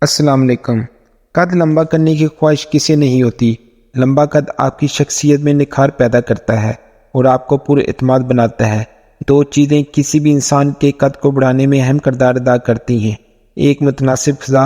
السلام علیکم۔ قد لمبا کرنے کی خواہش کسے نہیں ہوتی؟ لمبا قد آپ کی شخصیت میں نکھار پیدا کرتا ہے اور آپ کو پورے اعتماد بناتا ہے۔ دو چیزیں کسی بھی انسان کے قد کو بڑھانے میں اہم کردار ادا کرتی ہیں، ایک متناسب غذا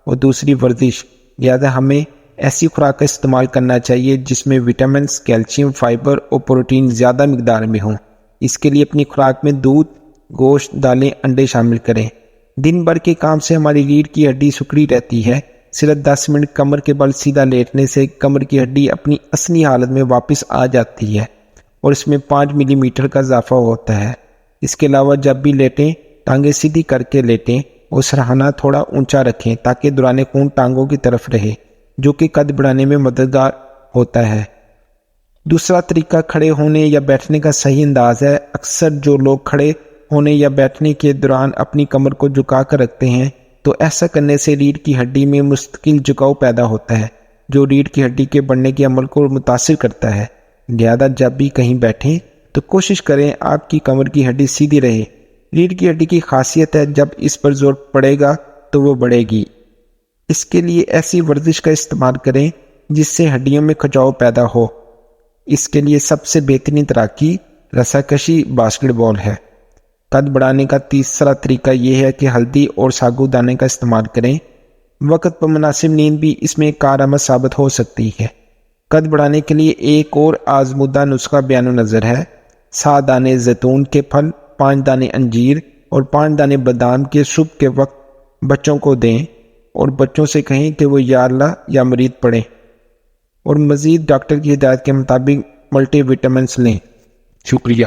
اور دوسری ورزش۔ لہذا ہمیں ایسی خوراک کا استعمال کرنا چاہیے جس میں وٹامنس، کیلشیم، فائبر اور پروٹین زیادہ مقدار میں ہوں۔ اس کے لیے اپنی خوراک میں دودھ، گوشت، دالیں، انڈے شامل کریں۔ دن بھر کے کام سے ہماری ریڑھ کی ہڈی سکڑی رہتی ہے۔ صرف 10 منٹ کمر کے بل سیدھا لیٹنے سے کمر کی ہڈی اپنی اصلی حالت میں واپس آ جاتی ہے اور اس میں 5 ملی میٹر کا اضافہ ہوتا ہے۔ اس کے علاوہ جب بھی لیٹیں ٹانگیں سیدھی کر کے لیٹیں اور سرہانہ تھوڑا اونچا رکھیں تاکہ دوران خون ٹانگوں کی طرف رہے، جو کہ قد بڑھانے میں مددگار ہوتا ہے۔ دوسرا طریقہ کھڑے ہونے یا بیٹھنے کا صحیح انداز ہے۔ اکثر جو لوگ کھڑے ہونے یا بیٹھنے کے دوران اپنی کمر کو جھکا کر رکھتے ہیں تو ایسا کرنے سے ریڑھ کی ہڈی میں مستقل جھکاؤ پیدا ہوتا ہے، جو ریڑھ کی ہڈی کے بڑھنے کے عمل کو متاثر کرتا ہے۔ لہذا جب بھی کہیں بیٹھیں تو کوشش کریں آپ کی کمر کی ہڈی سیدھی رہے۔ ریڑھ کی ہڈی کی خاصیت ہے جب اس پر زور پڑے گا تو وہ بڑھے گی۔ اس کے لیے ایسی ورزش کا استعمال کریں جس سے ہڈیوں میں کھچاؤ پیدا ہو۔ اس کے لیے سب سے بہترین تراکی رسا کشی باسکٹ بال ہے۔ قد بڑھانے کا تیسرا طریقہ یہ ہے کہ ہلدی اور ساگو دانے کا استعمال کریں۔ وقت پر مناسب نیند بھی اس میں کارآمد ثابت ہو سکتی ہے۔ قد بڑھانے کے لیے ایک اور آزمودہ نسخہ بیان نظر ہے۔ 7 دانے زیتون کے پھل، 5 دانے انجیر اور 5 دانے بادام کے صبح کے وقت بچوں کو دیں اور بچوں سے کہیں کہ وہ یا اللہ یا مرید پڑھیں اور مزید ڈاکٹر کی ہدایت کے مطابق ملٹی وٹامنس لیں۔ شکریہ۔